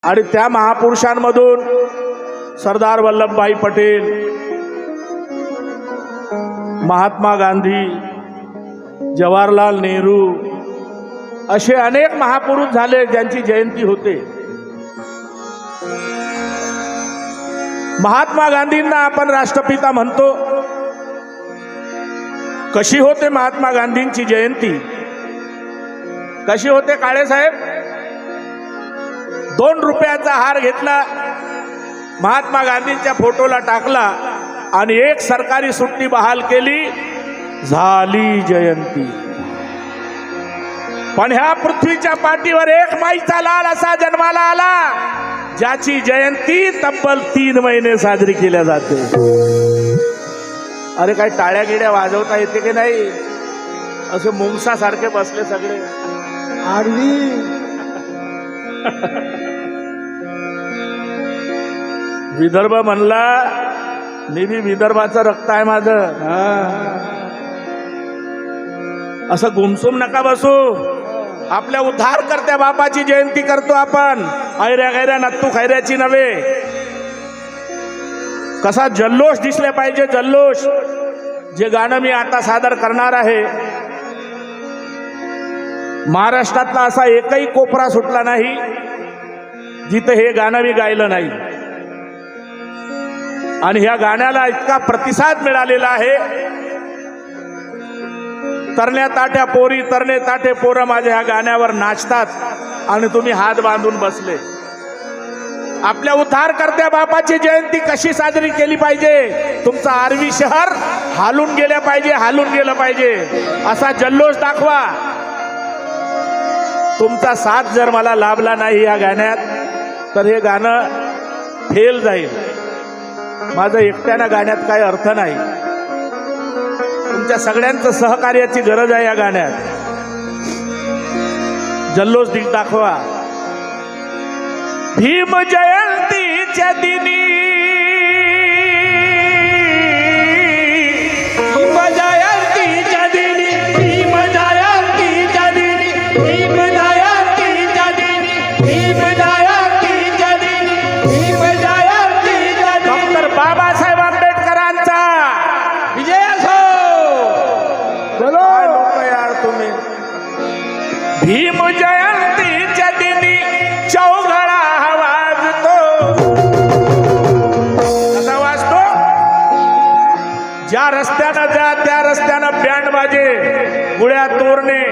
आणि त्या महापुरुषांमधून सरदार वल्लभभाई पटेल, महात्मा गांधी, जवाहरलाल नेहरू असे अनेक महापुरुष झाले ज्यांची जयंती होते। महात्मा गांधींना आपण राष्ट्रपिता म्हणतो। कशी होते महात्मा गांधींची जयंती? कशी होते काळे साहेब? 2 रुपयाचा हार घेतला, महात्मा गांधींच्या फोटोला टाकला आणि एक सरकारी सुट्टी बहाल केली, झाली जयंती। पण ह्या पृथ्वीच्या पाठीवर एक माईचा लाल असा जन्माला आला ज्याची जयंती तब्बल 3 महिने साजरी केल्या जाते। अरे काय टाळ्या गिड्या वाजवता येते की नाही? असे मुंगसासारखे बसले सगळे। आरवी विदर्भ म्हणला, मी बी विदर्भाचं रक्त आहे माझं। असं गुमसुम नका बसू। आपल्या उद्धारकर्त्या बापाची जयंती करतो आपण, ऐऱ्या गैऱ्या नत्तू खैऱ्याची नव्हे। कसा जल्लोष दिसले पाहिजे, जल्लोष। जे गाणं मी आता सादर करणार आहे, महाराष्ट्रातला असा एकही कोपरा सुटला नाही जिथे हे गाणं मी गायलं नाही। आणि ह्या गाण्याला इतका प्रतिसाद मिळालेला आहे, तरण्या ताट्या पोरी, तरणे ताटे पोरं माझ्या ह्या गाण्यावर नाचतात आणि तुम्ही हात बांधून बसले। आपल्या उद्धारकर्त्या बापाची जयंती कशी साजरी केली पाहिजे? तुमचं आर्वी शहर हालून गेलं पाहिजे, हालून गेलं पाहिजे, असा जल्लोष दाखवा। तुमचा साथ जर मला लाभला नाही या गाण्यात, तर हे गाणं फेल जाईल। माझं एकट्यानं गाण्यात काही अर्थ नाही, तुमच्या सगळ्यांचं सहकार्याची गरज आहे या गाण्यात। जल्लोष दाखवा। भीम जयंतीच्या दिनी, भीम जयंतीच्या दिनी, भीम जयंतीच्या दिनी, भीम जयंतीच्या दिनी, भीम जयंतीच्या दिनी, भीम जयंतीच्या दिनी डॉक्टर बाबासाहेब आंबेडकरांचा विजय असो। बोलो लोक यार तुम्ही। भीम जयंतीच्या दिनी चौघडा वाजतो। कसा वाजतो? ज्या रस्त्यानं जा त्या रस्त्यानं बँड बाजे, गुळ्या तोरणे,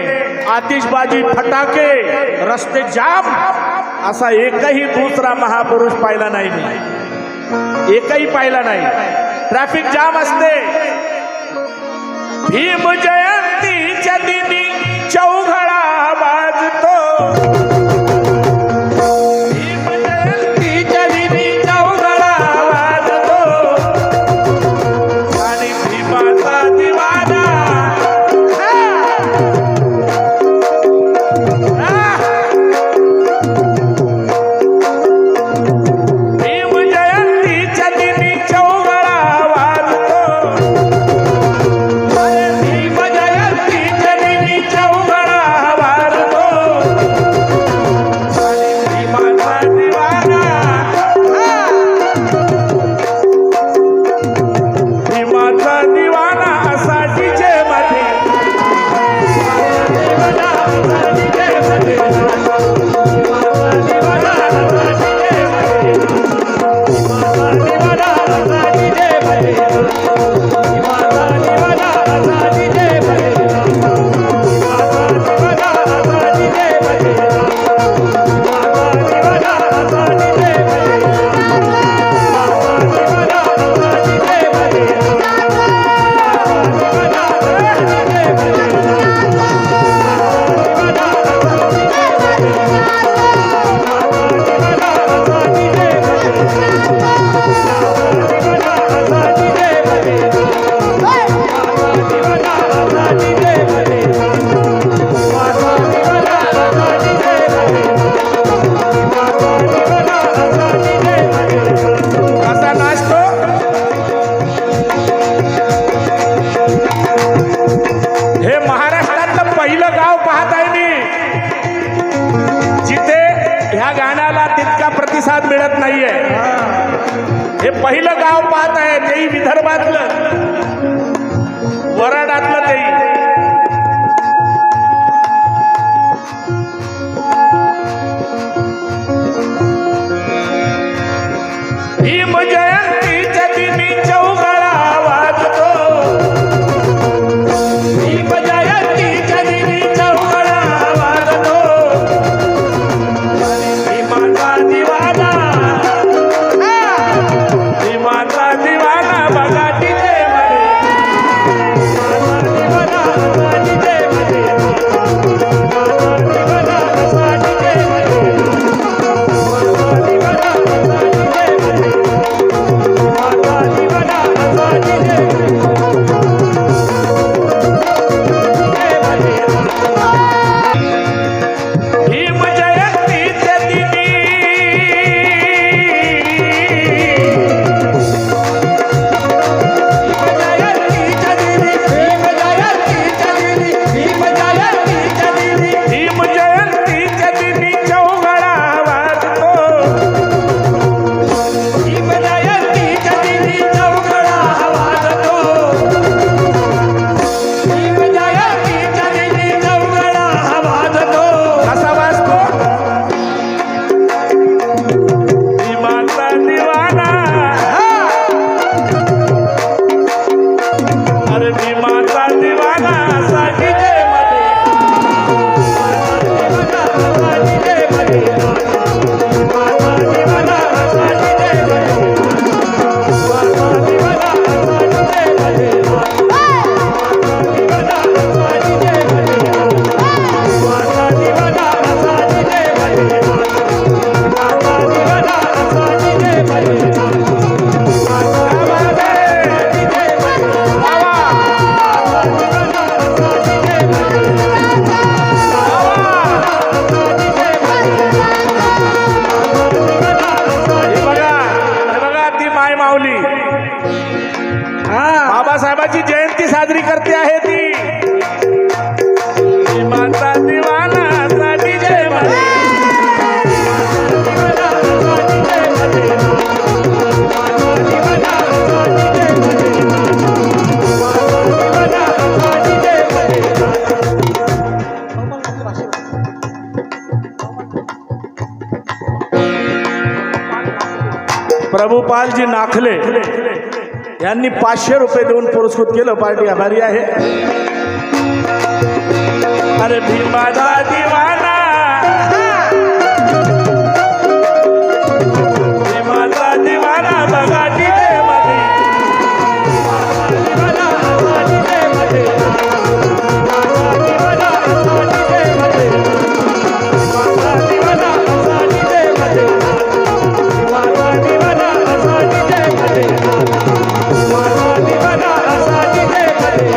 आतिषबाजी, फटाके, रस्ते जाम, असा एकही दुसरा महापुरुष पाहिला नाही मी, एकही पाहिला नाही। ट्रॅफिक जाम असते। भीम जयंतीच्या दिनी चौघडा वाजतो। भीम जयंतीच्या दिनी चौघडा वाजतो आणि भीमाचा दिवाना भीम जयंतीच्या दिनी चौघडा वाजतो। भीम जयंती प्रतिसाद मिळत नाहीये. हे पहिलं गाव पाहत आहे, तेही विदर्भातलं, वराडातलं तेही. भीम जयंतीच्या दिनी चौघडा वाजतो. भीम जयंतीच्या दिनी चौघडा वाजतो. भीमाचा दिवाना, भीमाचा दिवाना बघा तिथे मध्ये. भीमाचा दिवाना बघा तिथे मध्ये. भीमाचा दिवाना बघा तिथे मध्ये. भीमाचा दिवाना बघा तिथे मध्ये. भीम जयंतीच्या दिनी भीम जयंतीच्या दिनी चौघडा वाजतो. भीम जयंतीच्या दिनी चौघडा वाजतो. भीम जयंतीच्या दिनी चौघडा वाजतो. कसा वाजतो? भीमाचा दिवाना, अरे भीमाचा दिवाना साठी जय मध्ये. भीमाचा दिवाना साठी जय मध्ये. भीमाचा दिवाना साठी जय मध्ये. भीमाचा दिवाना साठी जय मध्ये. भीमाचा दिवाना साठी जय मध्ये. माऊली बाबासाहेबांची जयंती साजरी करते आहे ती. भीमाचा दिवाना साठी जय मध्ये. प्रभुपालजी नाखले यांनी 500 रुपये देऊन पुरस्कृत केलं. पार्टी आभारी आहे. अरे भीमाचा दिवाना, भीमाचा दिवाना बघा तिथे मध्ये. भीमाचा दिवाना मध्ये. भीमाचा दिवाना तिथे मध्ये. भीमाचा दिवाना तिथे मध्ये. भीमाचा दिवाना तिथे मध्ये. भीमाचा दिवाना तिथे मध्ये.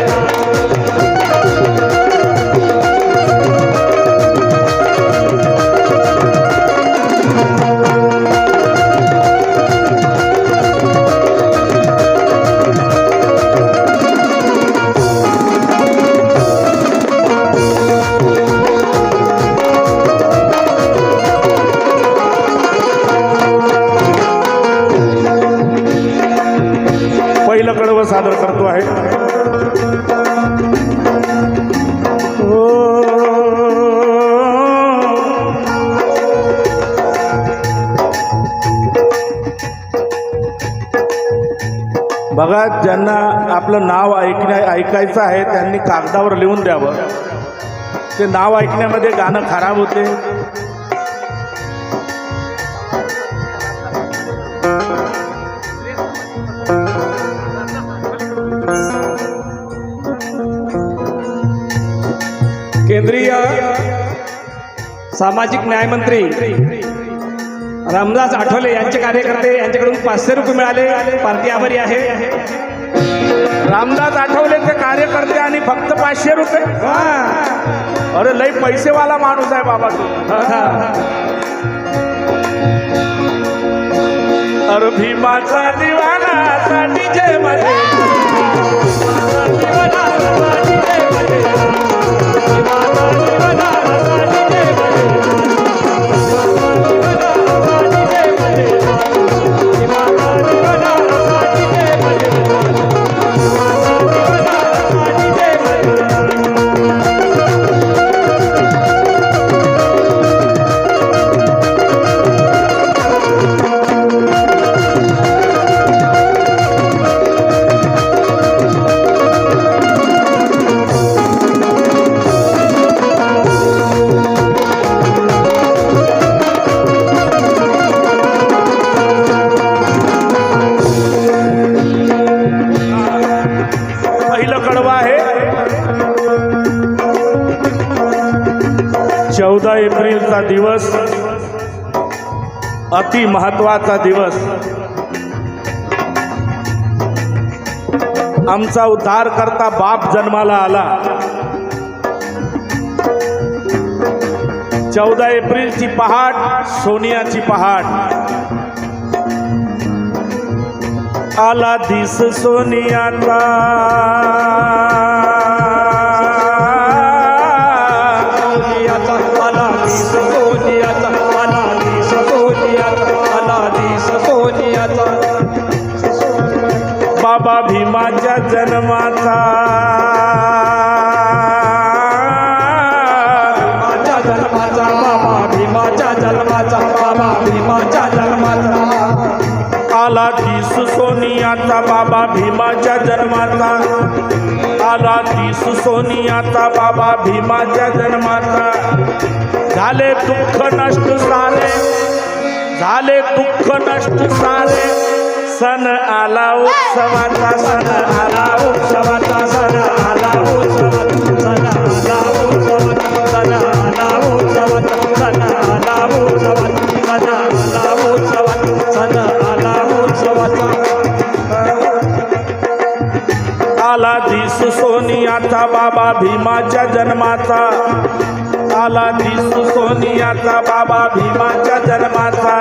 पहिलं कडवं सादर करतो आहे. बघा, ज्यांना आपलं नाव ऐकायचं आहे त्यांनी कागदावर लिहून द्यावं. ते नाव ऐकण्यामध्ये गाणं खराब होते. केंद्रीय सामाजिक न्याय मंत्री रामदास आठवले यांचे कार्यकर्ते यांच्याकडून 500 रुपये मिळाले. पार्टी आभारी आहे. रामदास आठवलेचे कार्यकर्ते आणि फक्त 500 रुपये. अरे लई पैसेवाला माणूस आहे बाबा तू. अरे भीमाचा दिवाना साठी जय मध्ये. भीमाचा दिवाना साठी जय मध्ये. अति महत्वाचा दिवस. आमचा उद्धार करता बाप जन्माला आला. 14 एप्रिलची पहाट, सोनियाची पहाट. आला दिस सोनियाचा, आला दिस सोनियाचा, आला दिस सोनियाचा, आला दिस सोनियाचा. बाबा भीमाच्या जन्माचा, माझ्या जन्माचा, बाबा भीमाच्या जन्माचा, बाबा भीमाच्या जन्माचा. आला दिस सोनियाचा, बाबा भीमाच्या जन्माचा. आला दिस सोनियाचा, बाबा भीमाच्या जन्माचा. झाले दुःख नष्ट सारे, झाले दुःख नष्ट सारे. सण आला उत्सवाचा, सण आला उत्सवाचा, सण आला उत्सवाचा, सण आला उत्सवाचा, सण आला उत्सवाचा, सण आला उत्सवाचा, सण आला उत्सवाचा, सण आला उत्सवाचा. आला दिस सोनियाचा, बाबा भीमाच्या जन्माचा. आला दिस सोनियाचा, बाबा भीमाच्या जन्माचा.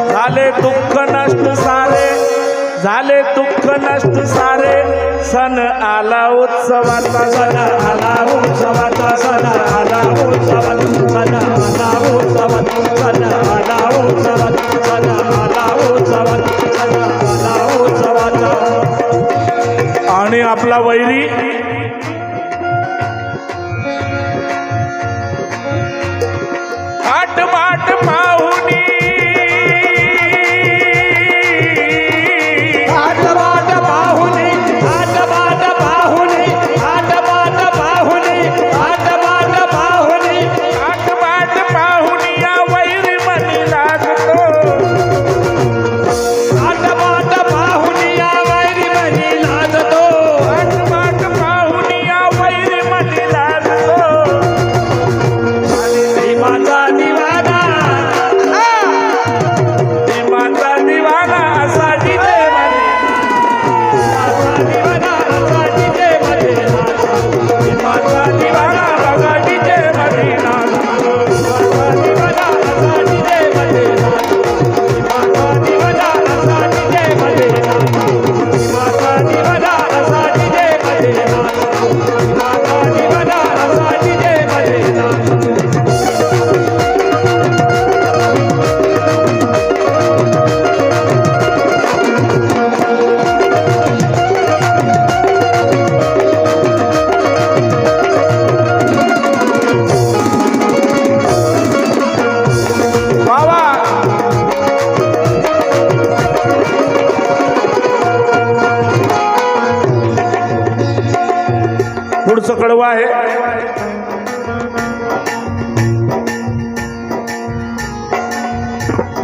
झाले दुःख नष्ट सारे, झाले दुःख नष्ट सारे. सण आला उत्सवाचा, सण आला उत्सवाचा, सण आला उत्सवाचा, सण आला उत्सवाचा, सण आला उत्सवाचा, सण आला उत्सवाचा, सण आला उत्सवाचा. आणि आपला वैरी आट बाट पाहुनी, आटबाट पाहुणे, आटबाट पाहुणे, आटबाट पाहुणे, आटबाट पाहुणे. आट बाट पाहुनी या वैरी मनी लागतो. आटबाट पाहुणे या वैरी मनी लागतो. आट बाट पाहुनी या वैरी मनी लागतो. भीमाचा दिवाना, भीमाचा दिवाना असा जिथे म्हणे. दिवाना असा जिथे मध्ये नाचा. भीमाचा दिवाना बघा जिथे म्हणे नाचतो. दिवाना असा जिथे मध्ये नाचा. दिवाना असा जिथे मध्ये नाचा. दिवाना असा जिथे मध्ये नाचा. दिवाना असा जिथे मध्ये नाचा. बाबा पुढचं कडवं आहे.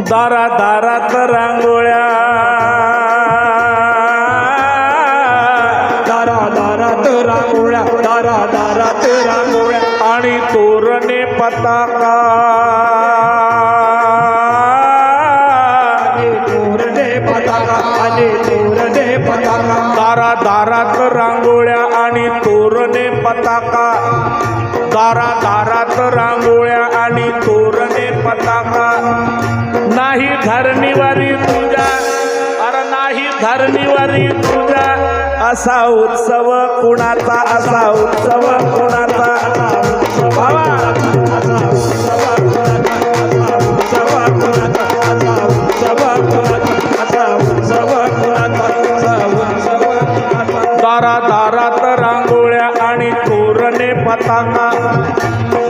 दारा दारात रांगोळ्या, दारा दारात रांगोळ्या, दारा दारात रांगोळ्या. आणि तोरणे पताका. आले तोरणे पताका, आले तोरणे पताका. दारा दारात रांगोळ्या आणि तोरणे पताका. दारा दारात रांगोळ्या आणि तोरणे पताका. नाही धरणीवरी तुझ्या, अरे नाही धरणीवरी तुझ्या. असा उत्सव कुणाचा, असा उत्सव कुणाचा. बाबा दारा दारात रांगोळ्या आणि तोरणे पताका.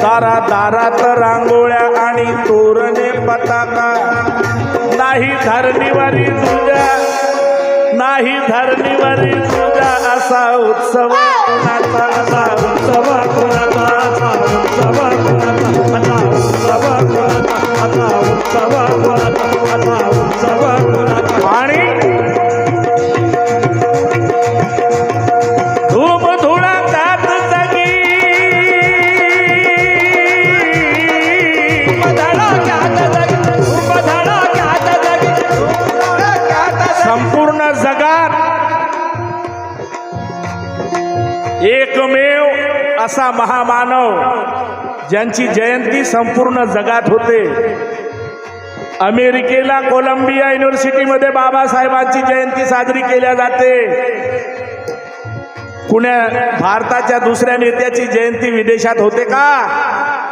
दारा दारात रांगोळ्या आणि तोरणे पताका. नाही धरणीवरी तुझ्या, नाही धरणीवरी तुझ्या. असा उत्सव कुणाचा, असा उत्सव कुणाचा, असा उत्सव कुणाचा, असा उत्सव कुणाचा, असा उत्सव कुणाचा, असा उत्सव कुणाचा. आणि धूम धुळा त्यात जगी, धडा असा महामानव ज्यांची जयंती संपूर्ण जगात होते. अमेरिकेला कोलंबिया युनिव्हर्सिटीमध्ये बाबासाहेबांची जयंती साजरी केल्या जाते. भारताच्या दुसऱ्या नेत्याची जयंती विदेशात होते का?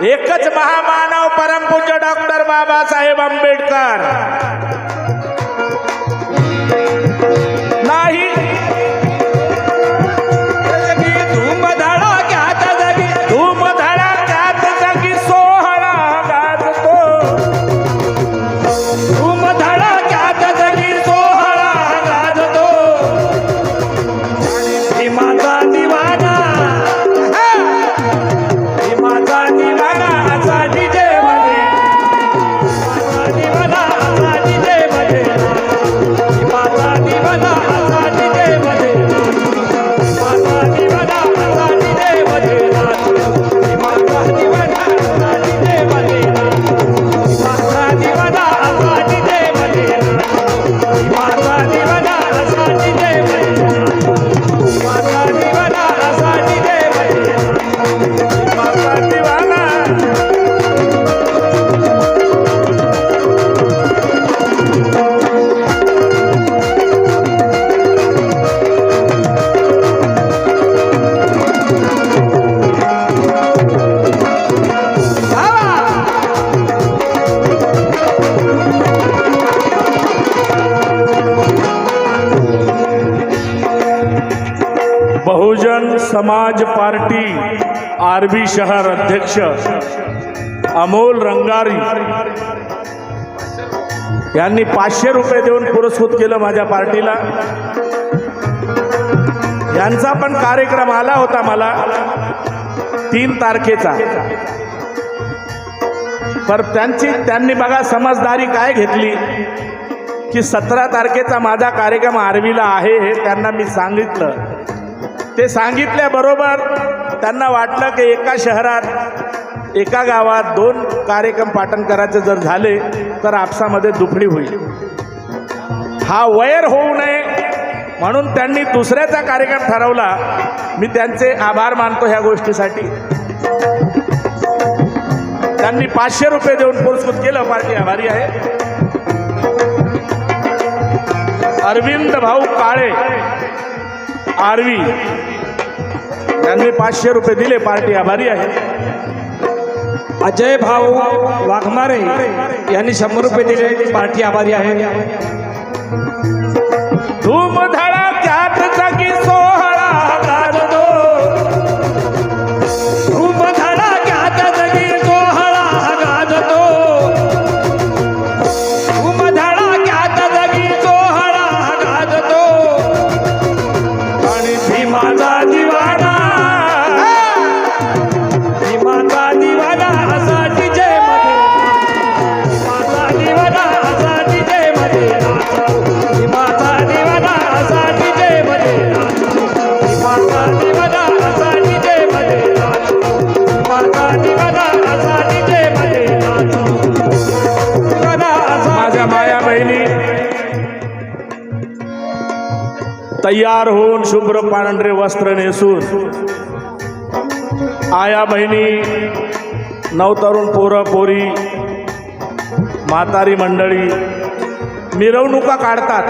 एकच महामानव परमपूज्य डॉक्टर बाबासाहेब आंबेडकर. नाही धूम धडाक्यात जगी धूम धडाक्यात जगी सोहळा गाजतो. धूम धडाक्यात जगी सोहळा गाजतो. भीमाचा दिवाना भीमाचा दिवाना असा डीजे मध्ये भीमाचा दिवाना असा डीजे मध्ये भीमाचा दिवाना असा डीजे मध्ये भीमाचा दिवाना असा डीजे मध्ये भीमाचा दिवाना असा डीजे मध्ये भीमाचा दिवाना असा डीजे मध्ये भीमाचा दिवाना असा डीजे मध्ये भीमाचा दिवाना असा डीजे मध्ये भीमाचा दिवाना. बहुजन समाज पार्टी आरबी शहर अध्यक्ष अमोल रंगारी यांनी 500 रुपये देऊन पुरस्कृत केलं माझ्या पार्टीला. यांचा पण कार्यक्रम आला होता मला 3 तारखेचा. पर त्यांनी बघा समजदारी काय घेतली की 17 तारखेचा माझा कार्यक्रम आर्वीला आहे हे त्यांना मी सांगितलं. ते सांगितल्याबरोबर त्यांना वाटलं की एका शहरात एका गावात 2 कार्यक्रम पाटण करायचे जर झाले तर आपसामध्ये दुफडी होईल. हा वैर होऊ नये म्हणून त्यांनी दुसऱ्याचा कार्यक्रम ठरवला. मी त्यांचे आभार मानतो ह्या गोष्टीसाठी. त्यांनी 500 रुपये देऊन पुरस्कृत केलं. पार्टी आभारी आहे. अरविंद भाऊ काळे आरवी यांनी 500 रुपये दिले. पार्टी आभारी आहे. अजय भाऊ वाघमारे यांनी 100 रुपये दिले. पार्टी आभारी आहे. धूम धडाक्यात जगी सोहळा गाजतो. धूम धडाक्यात जगी सोहळा गाजतो. धूम धडाक्यात जगी सोहळा गाजतो. आणि भीमाचा दिवाना भीमाचा दिवाना असा डीजे मध्ये भीमाचा दिवाना असा डीजे मध्ये भीमाचा दिवाना असा डीजे मध्ये भीमाचा दिवाना असा डीजे मध्ये भीमाचा दिवाना असा डीजे मध्ये दिवाना असा माझ्या माया बहिणी तयार होऊन शुभ्र पांढरे वस्त्र नेसून आया बहिणी नवतरुण पोरं पोरी म्हातारी मंडळी मिरवणुका काढतात.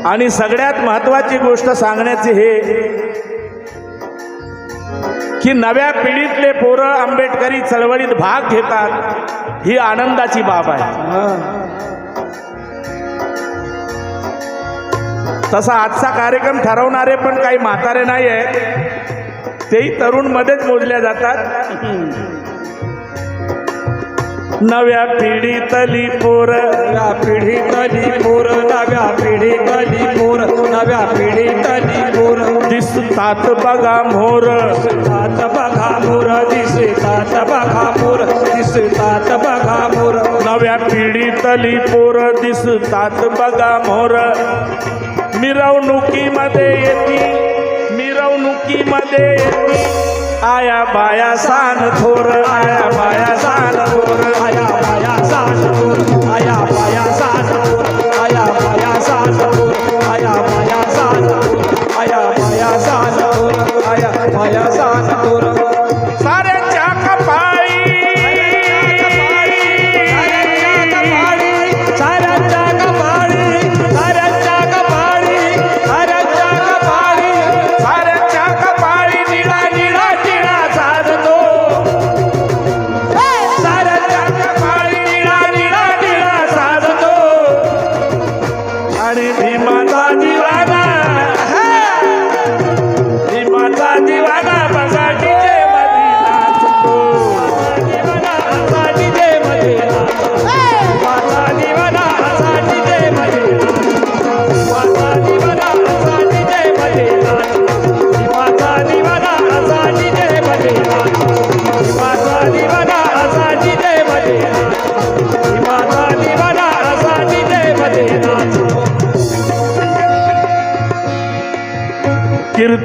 आणि सगळ्यात महत्त्वाची गोष्ट सांगण्याची हे की नव्या पिढीतले पोरं आंबेडकरी चळवळीत भाग घेतात. ही आनंदाची बाब आहे. तसा आजचा कार्यक्रम ठरवणारे पण काही म्हातारे नाही आहेत. तेही तरुण मध्येच मोजल्या जातात. नव्या पिढीतली पोर नव्या पिढीतली पोर नव्या पिढीतली पोर नव्या पिढीतली पोर दिसतात बघा मोर. दिसतात बघा मोर दिसतात बघा मोर दिसतात बघा मोर नव्या पिढीतली पोर दिसतात बघा मोर. मिरवणुकीमध्ये येती मिरवणुकीमध्ये येती आया बाया सान थोर. आया बाया सान थोर. आया बाया सान थोर. आया बाया सान थोर. आया बाया सान थोर. आया बाया सान थोर. आया बाया सान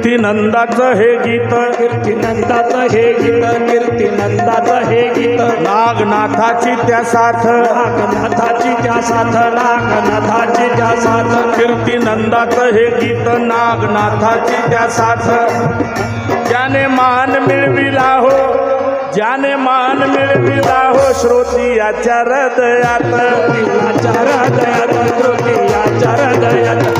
कीर्तिनंदाचं हे गीत कीर्तिनंदाचं हे गीत कीर्तिनंदाचं हे गीत नागनाथाची त्या साथ नागनाथाची त्या साथ नागनाथाची त्या साथ कीर्तिनंदाचं हे गीत नागनाथाची त्या साथ ज्याने मान मिळविला हो ज्याने मान मिळविला हो श्रोतियाच्या हृदयात हृदयात हृदयात